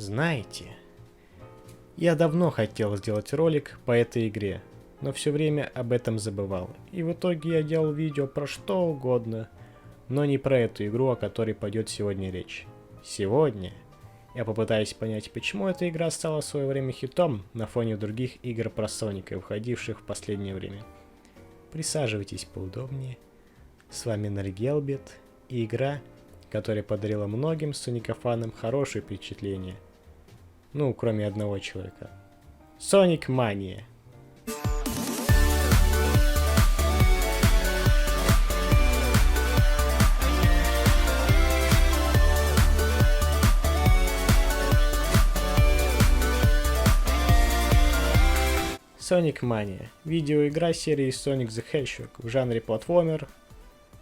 Знаете, я давно хотел сделать ролик по этой игре, но все время об этом забывал. И в итоге я делал видео про что угодно, но не про эту игру, о которой пойдет сегодня речь. Сегодня я попытаюсь понять, почему эта игра стала в свое время хитом на фоне других игр про Соника, выходивших в последнее время. Присаживайтесь поудобнее. С вами Наргелбет и игра, которая подарила многим соникофанам хорошее впечатление. Ну, кроме одного человека. Sonic Mania. Sonic Mania – видеоигра серии Sonic the Hedgehog в жанре платформер,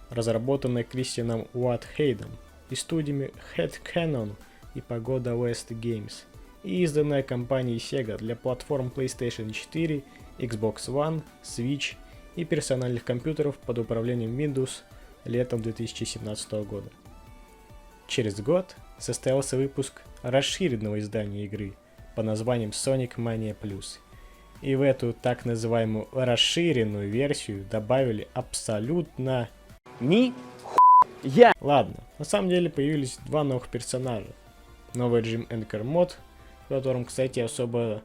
разработанная Кристианом Уатхейдом и студиями Headcanon и Pagoda West Games, и изданная компанией Sega для платформ PlayStation 4, Xbox One, Switch и персональных компьютеров под управлением Windows летом 2017 года. Через год состоялся выпуск расширенного издания игры под названием Sonic Mania Plus. И в эту так называемую расширенную версию добавили абсолютно я. Ладно, на самом деле появились два новых персонажа. Новый режим Anchor Mode, в котором, кстати, особо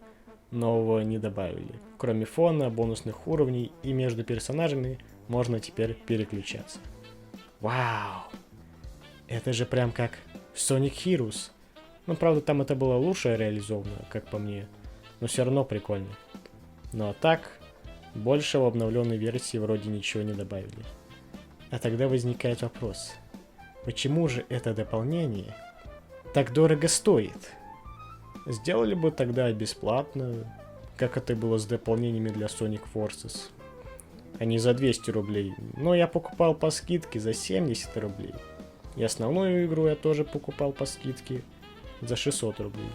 нового не добавили. Кроме фона, бонусных уровней и между персонажами можно теперь переключаться. Вау! Это же прям как Sonic Heroes. Ну, правда, там это было лучше реализовано, как по мне. Но все равно прикольно. Ну а так, больше в обновленной версии вроде ничего не добавили. А тогда возникает вопрос. Почему же это дополнение так дорого стоит? Сделали бы тогда бесплатно, как это было с дополнениями для Sonic Forces. А не за 200 рублей. Но я покупал по скидке за 70 рублей. И основную игру я тоже покупал по скидке за 600 рублей.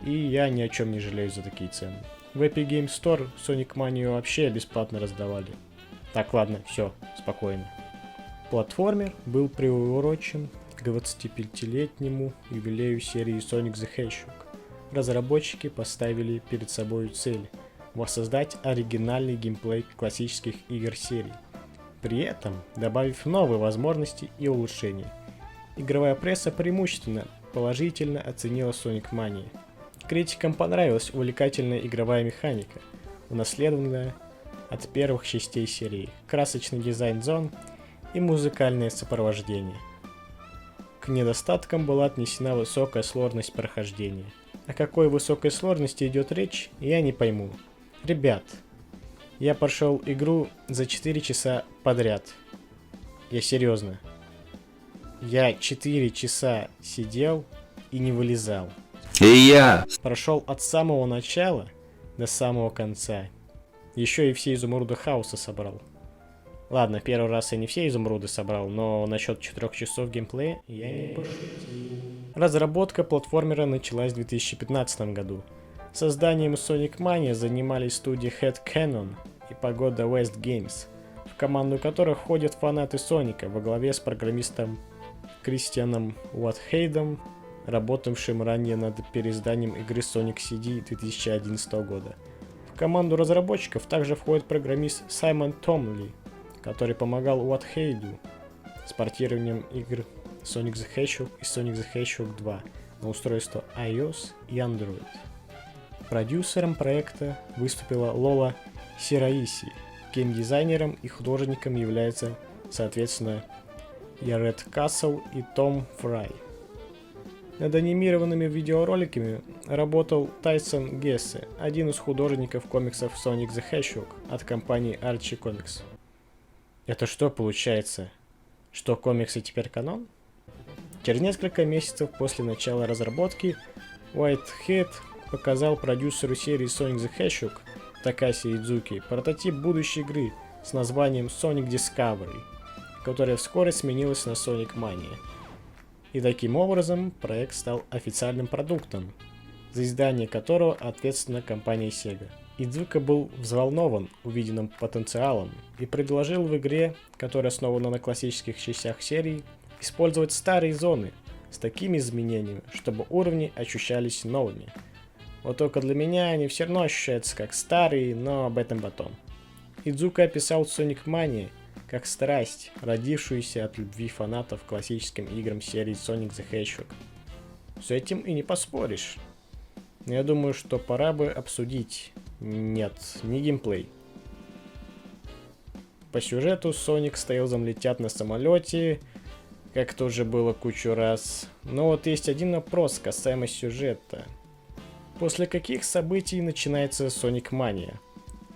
И я ни о чем не жалею за такие цены. В Epic Games Store Sonic Mania вообще бесплатно раздавали. Так, ладно, все, спокойно. Платформер был приурочен к 25-летнему юбилею серии Sonic the Hedgehog. Разработчики поставили перед собой цель воссоздать оригинальный геймплей классических игр серии, при этом добавив новые возможности и улучшения. Игровая пресса преимущественно положительно оценила Sonic Mania. Критикам понравилась увлекательная игровая механика, унаследованная от первых частей серии, красочный дизайн зон и музыкальное сопровождение. К недостаткам была отнесена высокая сложность прохождения. О какой высокой сложности идет речь, я не пойму. Ребят, я прошел игру за 4 часа подряд. Я серьезно. Я 4 часа сидел и не вылезал. И я Прошел от самого начала до самого конца. Еще и все изумруды хаоса собрал. Ладно, первый раз я не все изумруды собрал, но насчет 4 часов геймплея я не пошутил. Разработка платформера началась в 2015 году. Созданием Sonic Mania занимались студии Headcanon и Pagoda West Games, в команду которых входят фанаты Соника во главе с программистом Кристианом Уатхейдом, работавшим ранее над переизданием игры Sonic CD 2011 года. В команду разработчиков также входит программист Саймон Томли, который помогал Уатхейду с портированием игр Sonic the Hedgehog и Sonic the Hedgehog 2 на устройства iOS и Android. Продюсером проекта выступила Лола Сираиси. Геймдизайнером и художником являются, соответственно, Яред Кассел и Том Фрай. Над анимированными видеороликами работал Тайсон Гессе, один из художников комиксов Sonic the Hedgehog от компании Archie Comics. Это что получается? Что комиксы теперь канон? Через несколько месяцев после начала разработки Уайтхед показал продюсеру серии Sonic the Hedgehog Такаси Идзуки прототип будущей игры с названием Sonic Discovery, которая вскоре сменилась на Sonic Mania. И таким образом проект стал официальным продуктом, за издание которого ответственна компания Sega. Идзука был взволнован увиденным потенциалом и предложил в игре, которая основана на классических частях серии, использовать старые зоны, с такими изменениями, чтобы уровни ощущались новыми. Вот только для меня они все равно ощущаются как старые, но об этом потом. Идзука описал Sonic Mania как страсть, родившуюся от любви фанатов к классическим играм серии Sonic the Hedgehog. С этим и не поспоришь. Но я думаю, что пора бы обсудить. Нет, не геймплей. По сюжету Соник с Тейлзом летят на самолете, как это уже было кучу раз. Но вот есть один вопрос касаемо сюжета. После каких событий начинается Sonic Mania?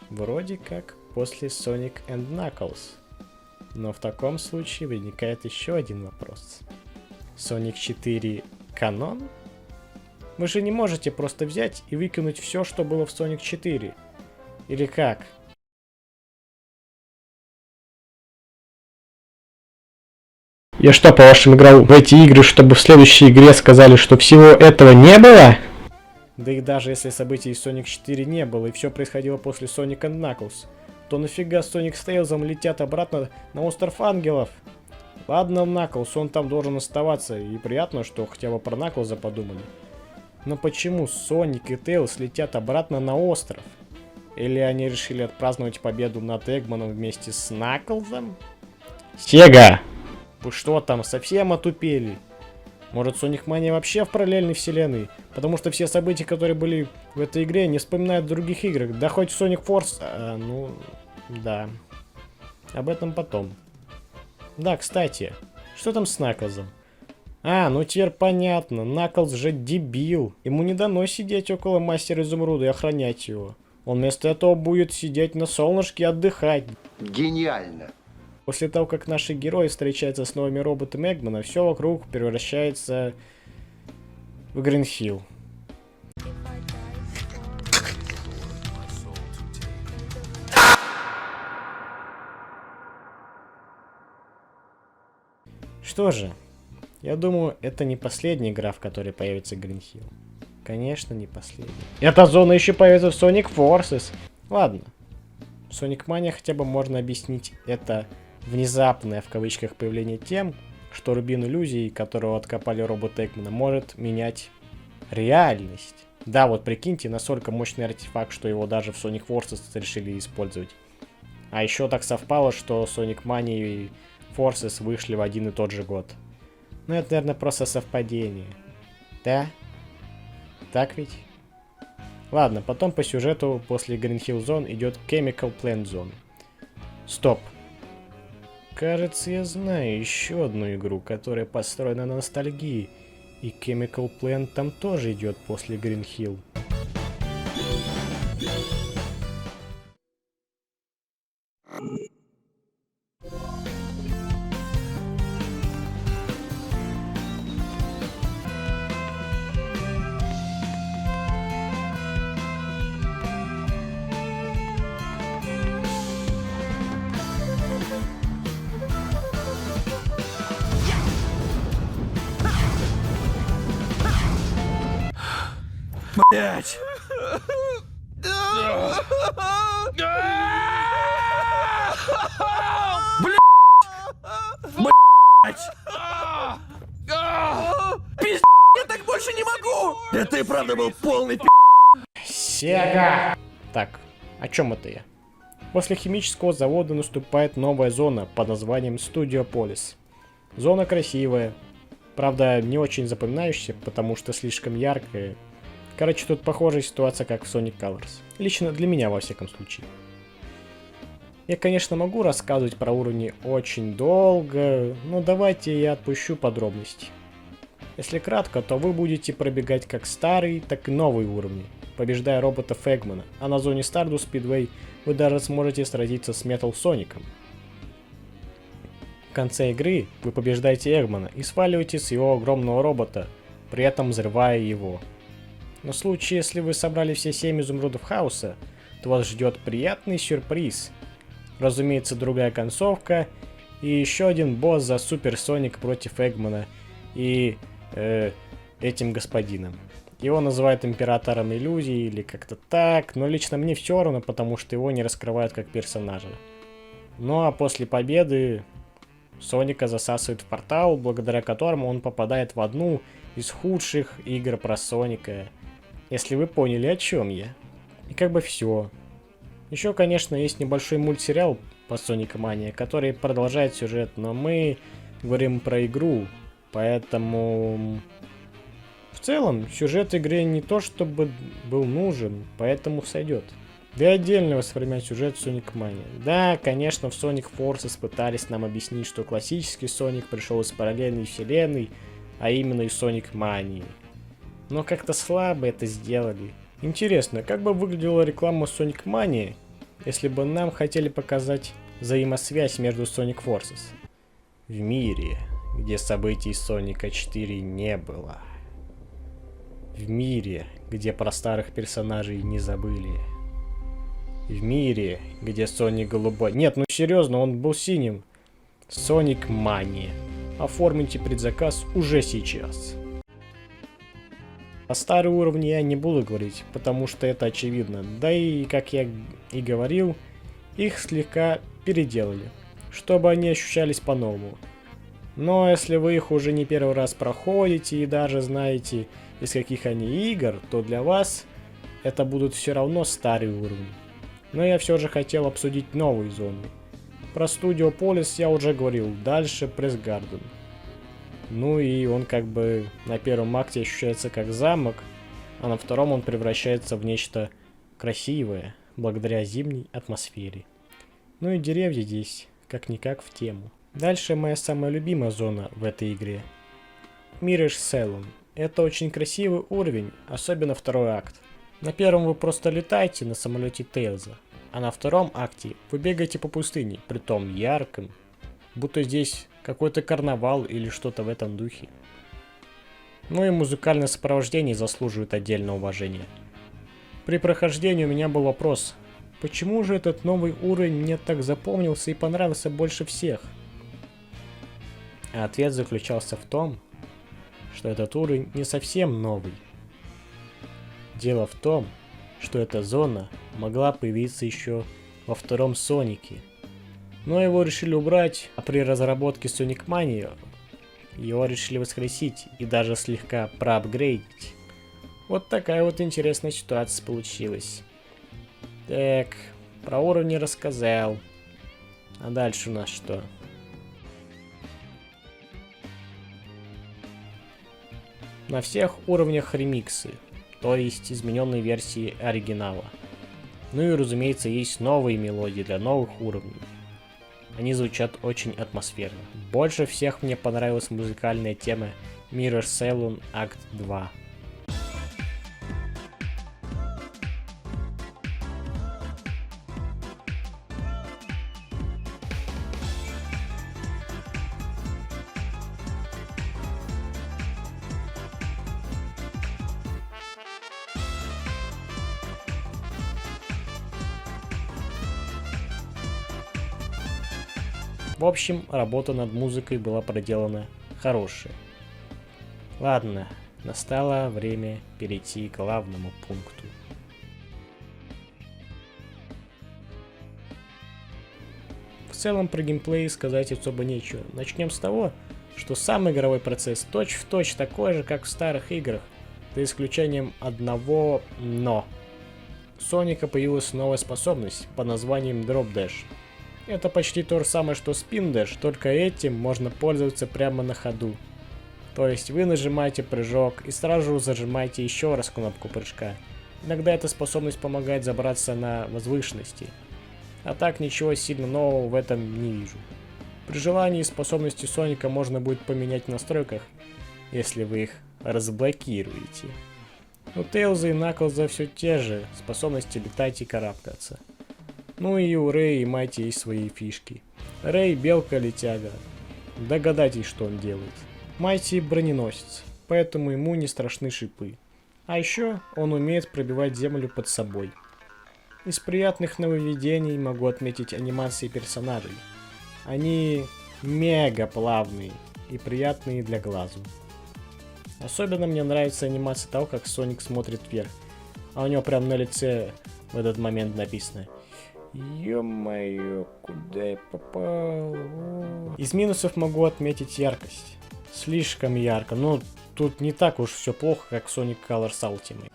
Вроде как после Sonic and Knuckles. Но в таком случае возникает еще один вопрос. Sonic 4 канон? Вы же не можете просто взять и выкинуть все, что было в Sonic 4. Или как? Я что, по-вашему, играл в эти игры, чтобы в следующей игре сказали, что всего этого не было? Да и даже если событий из Sonic 4 не было, и все происходило после Sonic and Knuckles, то нафига Sonic с Тейлзом летят обратно на остров Ангелов? Ладно, Knuckles, он там должен оставаться, и приятно, что хотя бы про Knuckles подумали. Но почему Sonic и Tails летят обратно на остров? Или они решили отпраздновать победу над Эгманом вместе с Knuckles'ом? Сега! Вы что там, совсем отупели? Может, Sonic Mania вообще в параллельной вселенной? Потому что все события, которые были в этой игре, не вспоминают в других играх. Да хоть Sonic Force... ну, да. Об этом потом. Да, кстати, что там с Knuckles'ом? Ну теперь понятно. Knuckles же дебил. Ему не дано сидеть около Мастера Изумруда и охранять его. Он вместо этого будет сидеть на солнышке и отдыхать. Гениально. После того, как наши герои встречаются с новыми роботами Эгмана, все вокруг превращается в Гринхилл. Что же, я думаю, это не последняя игра, в которой появится Гринхилл. Конечно, не последняя. Эта зона еще появится в Sonic Forces. Ладно. В Sonic Mania хотя бы можно объяснить это внезапное в кавычках появление тем, что Рубин иллюзий, которого откопали робот Эгмана, может менять реальность. Да, вот прикиньте, насколько мощный артефакт, что его даже в Sonic Forces решили использовать. А еще так совпало, что Sonic Mania и Forces вышли в один и тот же год. Ну это, наверное, просто совпадение. Да? Так ведь? Ладно, потом по сюжету после Green Hill Zone идет Chemical Plant Zone. Стоп. Кажется, я знаю еще одну игру, которая построена на ностальгии. И Chemical Plant там тоже идет после Green Hill. Блять! Блять! Пиздец, я так больше не могу! Это и правда был полный пи***. Сега! Так, о чем это я? После химического завода наступает новая зона под названием Студиополис. Зона красивая, правда не очень запоминающаяся, потому что слишком яркая. Короче, тут похожая ситуация, как в Sonic Colors. Лично для меня, во всяком случае. Я, конечно, могу рассказывать про уровни очень долго, но давайте я отпущу подробности. Если кратко, то вы будете пробегать как старые, так и новые уровни, побеждая роботов Эгмана, а на зоне Stardust Speedway вы даже сможете сразиться с Metal Соником. В конце игры вы побеждаете Эгмана и сваливаете с его огромного робота, при этом взрывая его. Но в случае, если вы собрали все 7 изумрудов хаоса, то вас ждет приятный сюрприз. Разумеется, другая концовка и еще один босс за Супер Соник против Эгмана и этим господином. Его называют императором иллюзий или как-то так, но лично мне все равно, потому что его не раскрывают как персонажа. Ну а после победы Соника засасывает в портал, благодаря которому он попадает в одну из худших игр про Соника. Если вы поняли, о чем я. И как бы все. Еще, конечно, есть небольшой мультсериал по Sonic Mania, который продолжает сюжет, но мы говорим про игру, поэтому... В целом, сюжет игры не то чтобы был нужен, поэтому сойдет. Да и отдельно воспринимать сюжет Sonic Mania. Да, конечно, в Sonic Forces пытались нам объяснить, что классический Sonic пришел из параллельной вселенной, а именно из Sonic Mania. Но как-то слабо это сделали. Интересно, как бы выглядела реклама Sonic Mania, если бы нам хотели показать взаимосвязь между Sonic Forces? В мире, где событий Соника 4 не было. В мире, где про старых персонажей не забыли. В мире, где Соник голубой... Нет, ну серьезно, он был синим. Sonic Mania. Оформите предзаказ уже сейчас. О старые уровни я не буду говорить, потому что это очевидно. Да и, как я и говорил, их слегка переделали, чтобы они ощущались по-новому. Но если вы их уже не первый раз проходите и даже знаете, из каких они игр, то для вас это будут все равно старые уровни. Но я все же хотел обсудить новые зоны. Про Studio Polis я уже говорил, дальше Press Garden. Ну и он как бы на первом акте ощущается как замок, а на втором он превращается в нечто красивое, благодаря зимней атмосфере. Ну и деревья здесь как-никак в тему. Дальше моя самая любимая зона в этой игре. Mirage Salon. Это очень красивый уровень, особенно второй акт. На первом вы просто летаете на самолете Тейлза, а на втором акте вы бегаете по пустыне, притом ярком, будто здесь какой-то карнавал или что-то в этом духе. Ну и музыкальное сопровождение заслуживает отдельного уважения. При прохождении у меня был вопрос, почему же этот новый уровень мне так запомнился и понравился больше всех? А ответ заключался в том, что этот уровень не совсем новый. Дело в том, что эта зона могла появиться еще во втором Сонике, но его решили убрать, а при разработке Sonic Mania его решили воскресить и даже слегка проапгрейдить. Вот такая вот интересная ситуация получилась. Так, про уровни рассказал. А дальше у нас что? На всех уровнях ремиксы, то есть измененные версии оригинала. Ну и разумеется, есть новые мелодии для новых уровней. Они звучат очень атмосферно. Больше всех мне понравилась музыкальная тема Mirage Salon Act 2. В общем, работа над музыкой была проделана хорошая. Ладно, настало время перейти к главному пункту. В целом про геймплей сказать особо нечего. Начнем с того, что сам игровой процесс точь-в-точь такой же, как в старых играх, за исключением одного «но». У Соника появилась новая способность под названием Drop Dash. Это почти то же самое, что Spin Dash, только этим можно пользоваться прямо на ходу. То есть вы нажимаете прыжок и сразу же зажимаете еще раз кнопку прыжка. Иногда эта способность помогает забраться на возвышенности. А так ничего сильно нового в этом не вижу. При желании способности Соника можно будет поменять в настройках, если вы их разблокируете. У Тейлза и Наклза все те же способности летать и карабкаться. Ну и у Рэй и Майти есть свои фишки. Рэй белка-летяга. Догадайтесь, что он делает. Майти броненосец, поэтому ему не страшны шипы. А еще он умеет пробивать землю под собой. Из приятных нововведений могу отметить анимации персонажей. Они мега плавные и приятные для глазу. Особенно мне нравится анимация того, как Соник смотрит вверх. А у него прям на лице в этот момент написано Ё-моё, куда я попал? О. Из минусов могу отметить яркость. Слишком ярко, но тут не так уж все плохо, как в Sonic Colors Ultimate.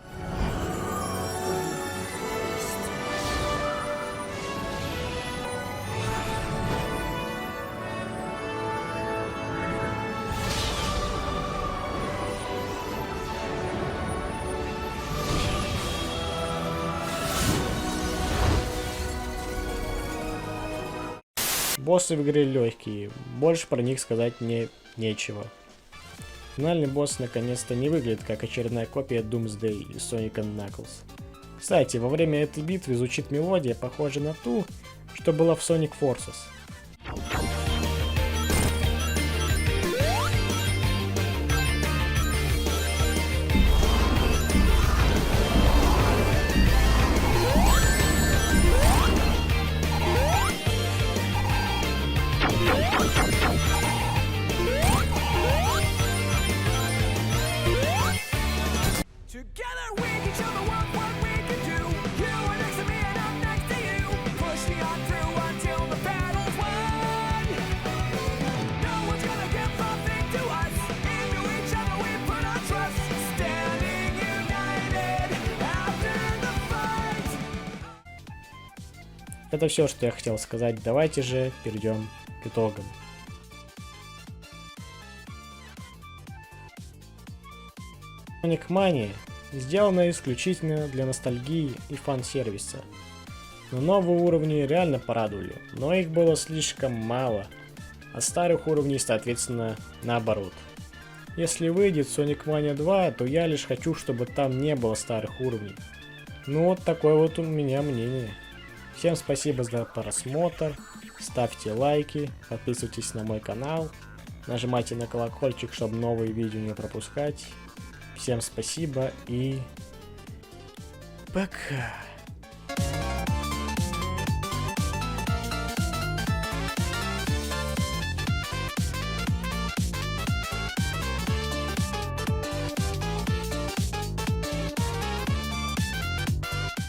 Боссы в игре легкие, больше про них сказать мне нечего. Финальный босс наконец-то не выглядит как очередная копия Doomsday и Sonic Knuckles. Кстати, во время этой битвы звучит мелодия, похожая на ту, что была в Sonic Forces. Together we can show the world what we can do. You are next to me and I'm next to you. Push me on through until the battle's won. No one's gonna give nothing to us. Into each other we put our trust. Standing united after the fight. Это все, что я хотел сказать. Давайте же перейдем к итогам. Sonic Mania сделана исключительно для ностальгии и фан-сервиса. Но новые уровни реально порадовали, но их было слишком мало, а старых уровней, соответственно, наоборот. Если выйдет Sonic Mania 2, то я лишь хочу, чтобы там не было старых уровней. Ну вот такое вот у меня мнение. Всем спасибо за просмотр, ставьте лайки, подписывайтесь на мой канал, нажимайте на колокольчик, чтобы новые видео не пропускать. Всем спасибо и пока.